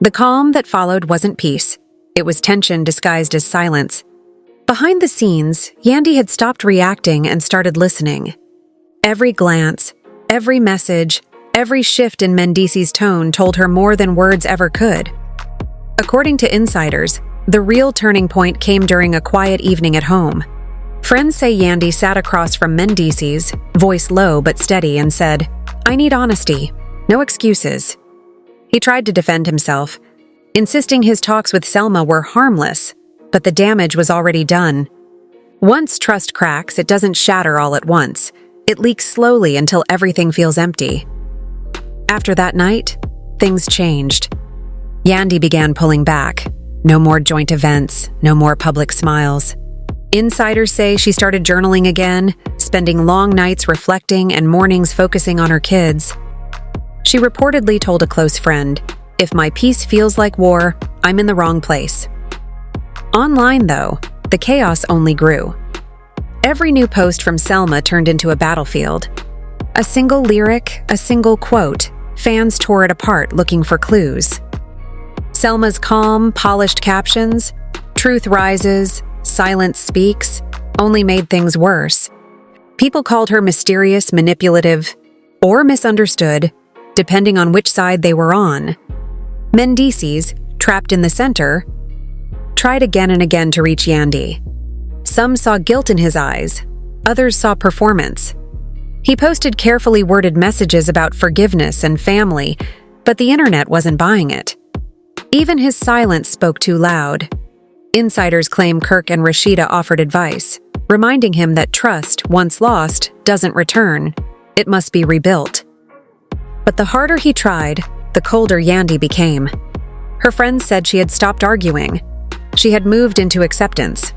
The calm that followed wasn't peace. It was tension disguised as silence. Behind the scenes, Yandy had stopped reacting and started listening. Every glance, every message, every shift in Mendeecees' tone told her more than words ever could. According to insiders, the real turning point came during a quiet evening at home. Friends say Yandy sat across from Mendeecees, voice low but steady, and said, "I need honesty, no excuses." He tried to defend himself, insisting his talks with Selma were harmless, but the damage was already done. Once trust cracks, it doesn't shatter all at once. It leaks slowly until everything feels empty. After that night, things changed. Yandy began pulling back. No more joint events, no more public smiles. Insiders say she started journaling again, spending long nights reflecting and mornings focusing on her kids. She reportedly told a close friend, "If my peace feels like war, I'm in the wrong place." Online, though, the chaos only grew. Every new post from Selma turned into a battlefield. A single lyric, a single quote, fans tore it apart looking for clues. Selma's calm, polished captions, "Truth rises, silence speaks," only made things worse. People called her mysterious, manipulative, or misunderstood, depending on which side they were on. Mendeecees, trapped in the center, tried again and again to reach Yandy. Some saw guilt in his eyes, others saw performance. He posted carefully worded messages about forgiveness and family, but the internet wasn't buying it. Even his silence spoke too loud. Insiders claim Kirk and Rashida offered advice, reminding him that trust, once lost, doesn't return. It must be rebuilt. But the harder he tried, the colder Yandy became. Her friends said she had stopped arguing. She had moved into acceptance,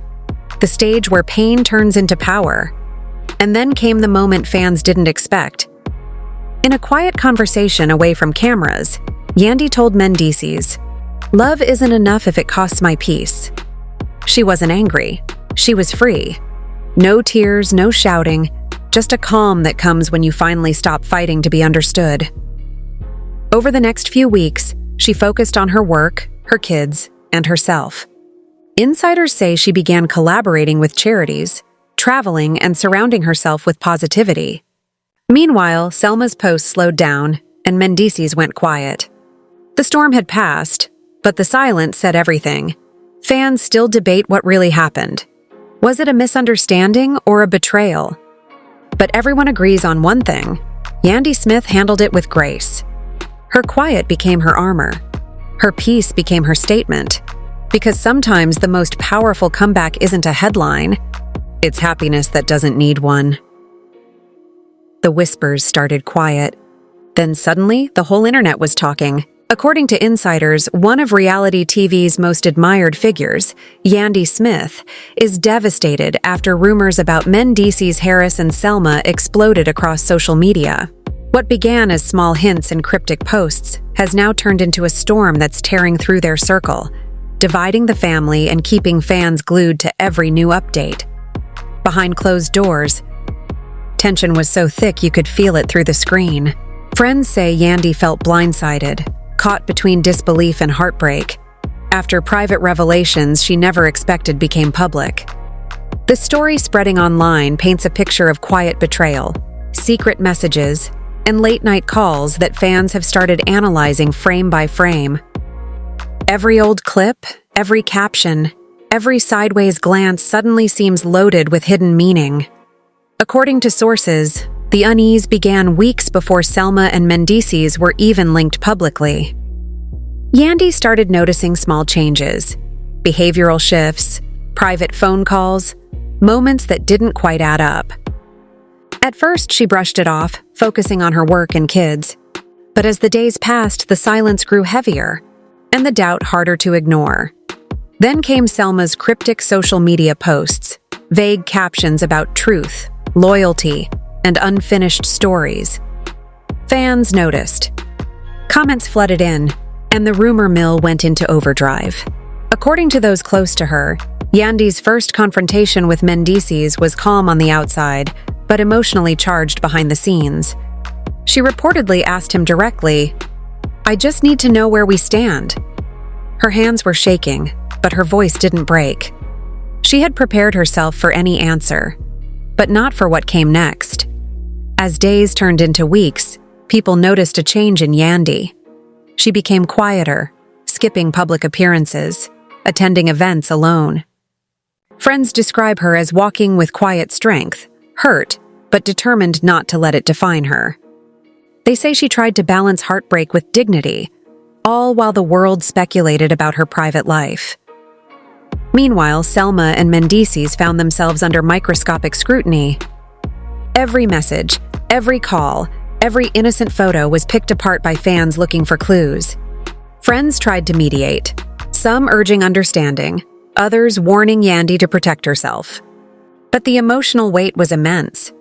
the stage where pain turns into power. And then came the moment fans didn't expect. In a quiet conversation away from cameras, Yandy told Mendeecees, "Love isn't enough if it costs my peace." She wasn't angry. She was free. No tears, no shouting, just a calm that comes when you finally stop fighting to be understood. Over the next few weeks, she focused on her work, her kids, and herself. Insiders say she began collaborating with charities, traveling, and surrounding herself with positivity. Meanwhile, Selma's posts slowed down, and Mendeecees went quiet. The storm had passed, but the silence said everything. Fans still debate what really happened. Was it a misunderstanding or a betrayal? But everyone agrees on one thing: Yandy Smith handled it with grace. Her quiet became her armor. Her peace became her statement. Because sometimes the most powerful comeback isn't a headline, it's happiness that doesn't need one. The whispers started quiet. Then suddenly, the whole internet was talking. According to insiders, one of reality TV's most admired figures, Yandy Smith, is devastated after rumors about Mendeecees Harris and Selma exploded across social media. What began as small hints and cryptic posts has now turned into a storm that's tearing through their circle, dividing the family and keeping fans glued to every new update. Behind closed doors, tension was so thick you could feel it through the screen. Friends say Yandy felt blindsided, caught between disbelief and heartbreak, after private revelations she never expected became public. The story spreading online paints a picture of quiet betrayal, secret messages, and late-night calls that fans have started analyzing frame by frame. Every old clip, every caption, every sideways glance suddenly seems loaded with hidden meaning. According to sources, the unease began weeks before Selma and Mendeecees were even linked publicly. Yandy started noticing small changes, behavioral shifts, private phone calls, moments that didn't quite add up. At first, she brushed it off, focusing on her work and kids. But as the days passed, the silence grew heavier, and the doubt harder to ignore. Then came Selma's cryptic social media posts, vague captions about truth, loyalty, and unfinished stories. Fans noticed. Comments flooded in, and the rumor mill went into overdrive. According to those close to her, Yandy's first confrontation with Mendeecees was calm on the outside, but emotionally charged behind the scenes. She reportedly asked him directly, "I just need to know where we stand. Her hands were shaking, but her voice didn't break. She had prepared herself for any answer, but not for what came next. As days turned into weeks, people noticed a change in Yandy. She became quieter, skipping public appearances, attending events alone. Friends describe her as walking with quiet strength, hurt, but determined not to let it define her. They say she tried to balance heartbreak with dignity, all while the world speculated about her private life. Meanwhile, Selma and Mendeecees found themselves under microscopic scrutiny. Every message, every call, every innocent photo was picked apart by fans looking for clues. Friends tried to mediate, some urging understanding, others warning Yandy to protect herself. But the emotional weight was immense.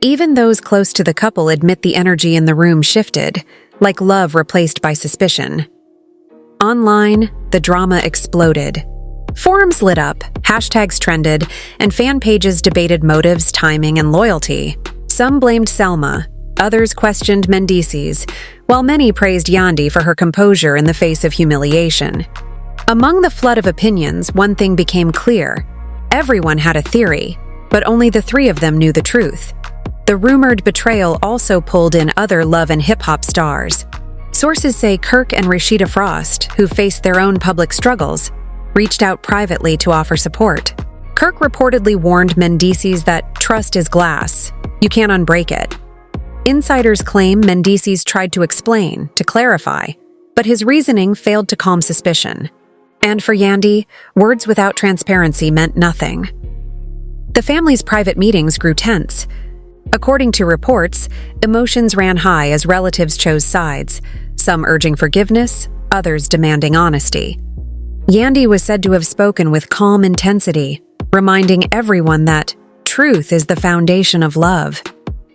Even those close to the couple admit the energy in the room shifted, like love replaced by suspicion. Online, the drama exploded. Forums lit up, hashtags trended, and fan pages debated motives, timing, and loyalty. Some blamed Selma, others questioned Mendeecees, while many praised Yandy for her composure in the face of humiliation. Among the flood of opinions, one thing became clear. Everyone had a theory, but only the three of them knew the truth. The rumored betrayal also pulled in other love and hip-hop stars. Sources say Kirk and Rashida Frost, who faced their own public struggles, reached out privately to offer support. Kirk reportedly warned Mendeecees that trust is glass. You can't unbreak it. Insiders claim Mendeecees tried to explain, to clarify, but his reasoning failed to calm suspicion. And for Yandy, words without transparency meant nothing. The family's private meetings grew tense. According to reports, emotions ran high as relatives chose sides, some urging forgiveness, others demanding honesty. Yandy was said to have spoken with calm intensity, reminding everyone that truth is the foundation of love.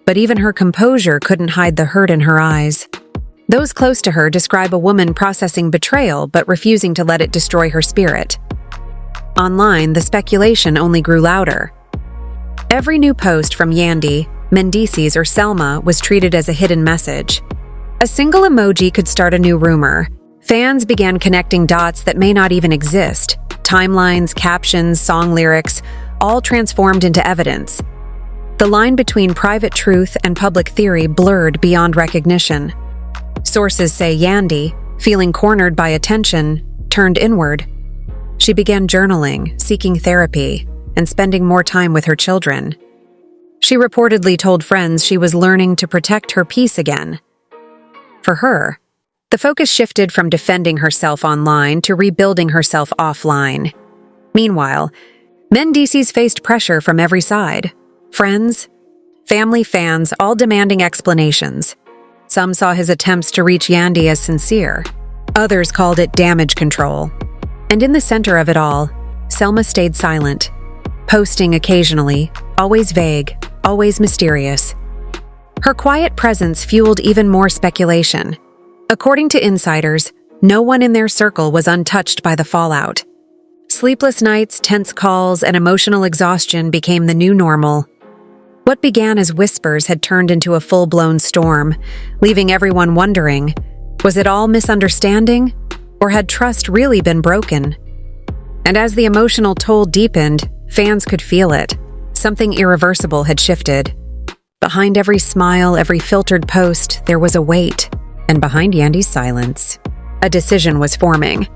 But even her composure couldn't hide the hurt in her eyes. Those close to her describe a woman processing betrayal but refusing to let it destroy her spirit. Online, the speculation only grew louder. Every new post from Yandy, Mendeecees, or Selma was treated as a hidden message. A single emoji could start a new rumor. Fans began connecting dots that may not even exist. Timelines, captions, song lyrics, all transformed into evidence. The line between private truth and public theory blurred beyond recognition. Sources say Yandy, feeling cornered by attention, turned inward. She began journaling, seeking therapy, and spending more time with her children. She reportedly told friends she was learning to protect her peace again. For her, the focus shifted from defending herself online to rebuilding herself offline. Meanwhile, Mendeecees faced pressure from every side. Friends, family, fans, all demanding explanations. Some saw his attempts to reach Yandy as sincere. Others called it damage control. And in the center of it all, Selma stayed silent, posting occasionally, always vague, always mysterious. Her quiet presence fueled even more speculation. According to insiders, no one in their circle was untouched by the fallout. Sleepless nights, tense calls, and emotional exhaustion became the new normal. What began as whispers had turned into a full-blown storm, leaving everyone wondering, was it all misunderstanding, or had trust really been broken? And as the emotional toll deepened, fans could feel it. Something irreversible had shifted. Behind every smile, every filtered post, there was a weight. And behind Yandy's silence, a decision was forming.